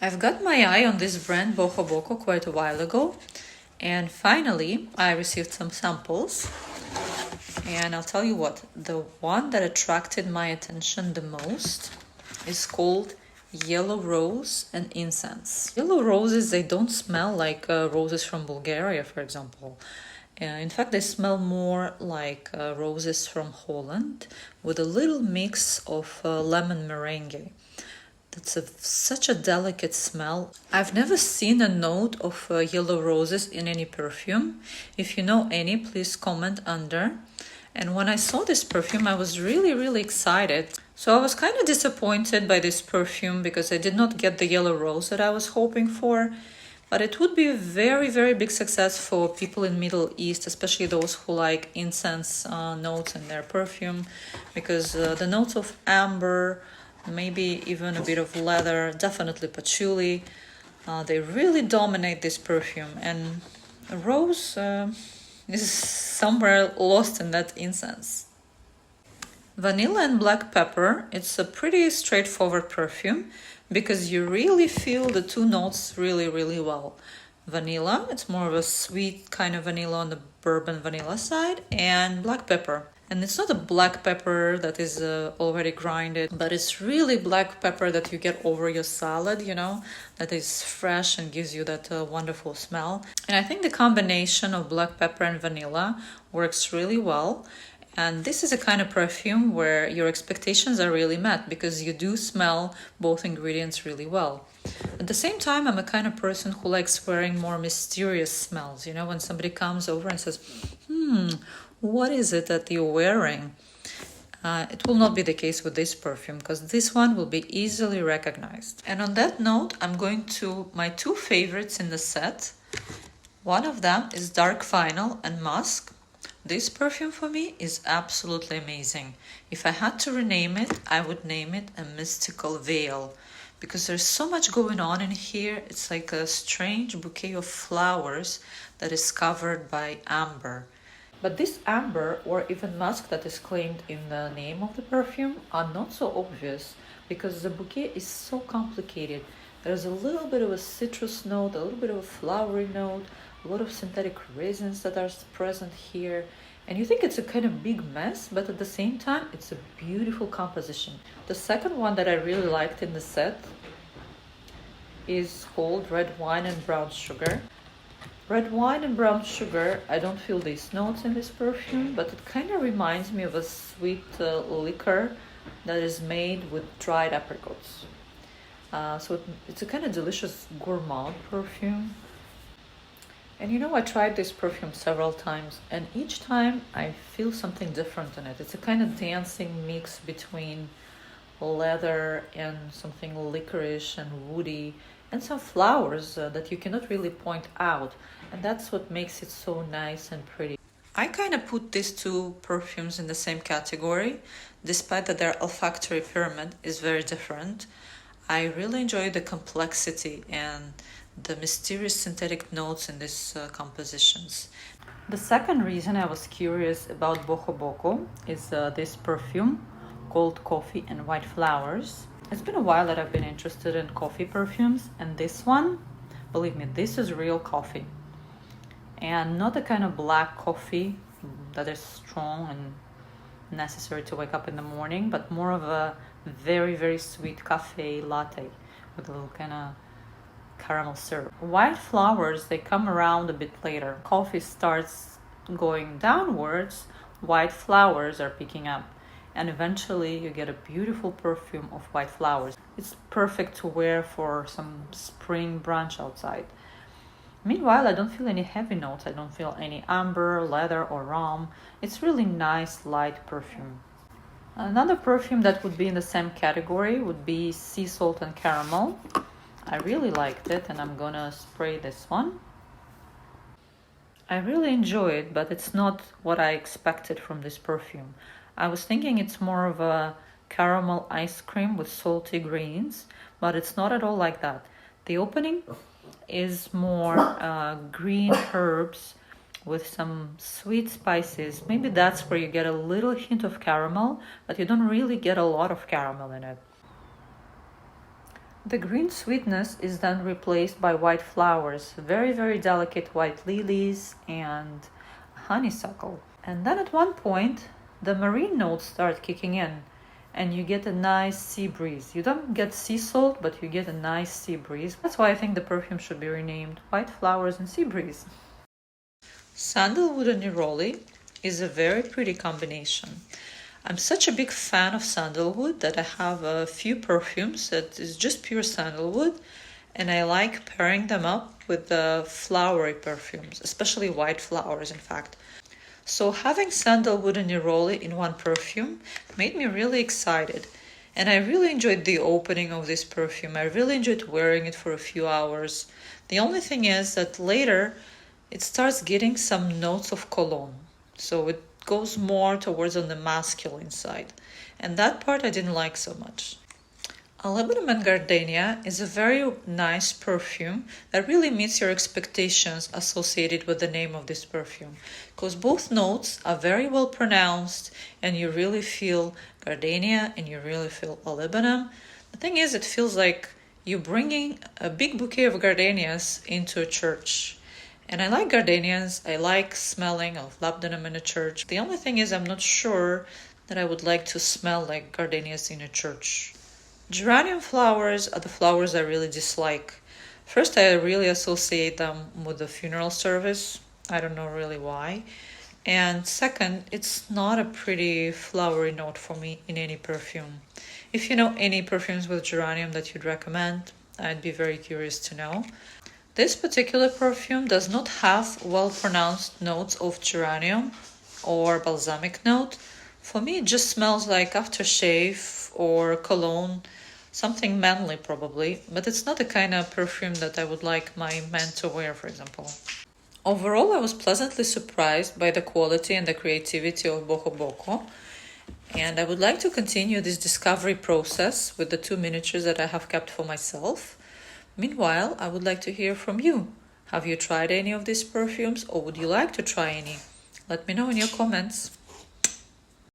I've got my eye on this brand Bohoboco quite a while ago, and finally I received some samples. And I'll tell you what, the one that attracted my attention the most is called Yellow Rose and Incense. Yellow roses, they don't smell like roses from Bulgaria, for example. In fact, they smell more like roses from Holland with a little mix of lemon meringue. It's such a delicate smell. I've never seen a note of yellow roses in any perfume. If you know any, please comment under. And when I saw this perfume, I was really excited. So I was kind of disappointed by this perfume because I did not get the yellow rose that I was hoping for. But it would be a very big success for people in Middle East, especially those who like incense notes in their perfume, because the notes of amber, maybe even a bit of leather, definitely patchouli, they really dominate this perfume, and a rose is somewhere lost in that incense. Vanilla and black pepper, it's a pretty straightforward perfume because you really feel the two notes really well. Vanilla, it's more of a sweet kind of vanilla on the bourbon vanilla side, and black pepper. And it's not a black pepper that is already grinded, but it's really black pepper that you get over your salad, you know, that is fresh and gives you that wonderful smell. And I think the combination of black pepper and vanilla works really well. And this is a kind of perfume where your expectations are really met because you do smell both ingredients really well. At the same time, I'm a kind of person who likes wearing more mysterious smells. You know, when somebody comes over and says, what is it that you're wearing? It will not be the case with this perfume because this one will be easily recognized. And on that note, I'm going to my two favorites in the set. One of them is Dark Vinyl and Musk. This perfume for me is absolutely amazing. If I had to rename it, I would name it a mystical veil because there's so much going on in here. It's like a strange bouquet of flowers that is covered by amber. But this amber or even musk that is claimed in the name of the perfume are not so obvious because the bouquet is so complicated. There's a little bit of a citrus note, a little bit of a flowery note, a lot of synthetic resins that are present here. And you think it's a kind of big mess, but at the same time, it's a beautiful composition. The second one that I really liked in the set is called Red Wine and Brown Sugar. Red wine and brown sugar, I don't feel these notes in this perfume, but it kind of reminds me of a sweet liquor that is made with dried apricots. So it's a kind of delicious gourmand perfume. And you know, I tried this perfume several times, and each time I feel something different in it. It's a kind of dancing mix between leather and something licorice and woody, and some flowers that you cannot really point out. And that's what makes it so nice and pretty. I kind of put these two perfumes in the same category, despite that their olfactory pyramid is very different. I really enjoy the complexity and the mysterious synthetic notes in these compositions. The second reason I was curious about Bohoboco is this perfume called Coffee and White Flowers. It's been a while that I've been interested in coffee perfumes, and this one, believe me, this is real coffee. And not the kind of black coffee that is strong and necessary to wake up in the morning, but more of a very sweet cafe latte with a little kind of caramel syrup. White flowers, they come around a bit later. Coffee starts going downwards, white flowers are picking up. And eventually you get a beautiful perfume of white flowers. It's perfect to wear for some spring brunch outside. Meanwhile, I don't feel any heavy notes. I don't feel any amber, leather, or rum. It's really nice, light perfume. Another perfume that would be in the same category would be Sea Salt and Caramel. I really liked it, and I'm gonna spray this one. I really enjoy it, but it's not what I expected from this perfume. I was thinking it's more of a caramel ice cream with salty greens, but it's not at all like that. The opening is more green herbs with some sweet spices. Maybe that's where you get a little hint of caramel, but you don't really get a lot of caramel in it. The green sweetness is then replaced by white flowers, very, very delicate white lilies and honeysuckle. And then at one point, the marine notes start kicking in, and you get a nice sea breeze. You don't get sea salt, but you get a nice sea breeze. That's why I think the perfume should be renamed White Flowers and Sea Breeze. Sandalwood and neroli is a very pretty combination. I'm such a big fan of sandalwood that I have a few perfumes that is just pure sandalwood, and I like pairing them up with the flowery perfumes, especially white flowers, in fact. So having sandalwood and neroli in one perfume made me really excited, and I really enjoyed the opening of this perfume. I really enjoyed wearing it for a few hours. The only thing is that later it starts getting some notes of cologne, so it goes more towards on the masculine side, and that part I didn't like so much. OLIBANUM and Gardenia is a very nice perfume that really meets your expectations associated with the name of this perfume, because both notes are very well pronounced and you really feel Gardenia and you really feel OLIBANUM. The thing is, it feels like you're bringing a big bouquet of gardenias into a church. And I like gardenias, I like smelling of labdanum in a church. The only thing is I'm not sure that I would like to smell like gardenias in a church. Geranium flowers are the flowers I really dislike. First, I really associate them with the funeral service. I don't know really why. And second, it's not a pretty flowery note for me in any perfume. If you know any perfumes with geranium that you'd recommend, I'd be very curious to know. This particular perfume does not have well-pronounced notes of geranium or balsamic note. For me, it just smells like aftershave or cologne, something manly probably, but it's not the kind of perfume that I would like my man to wear, for example. Overall, I was pleasantly surprised by the quality and the creativity of Bohoboco, and I would like to continue this discovery process with the 2 miniatures that I have kept for myself. Meanwhile, I would like to hear from you. Have you tried any of these perfumes, or would you like to try any? Let me know in your comments.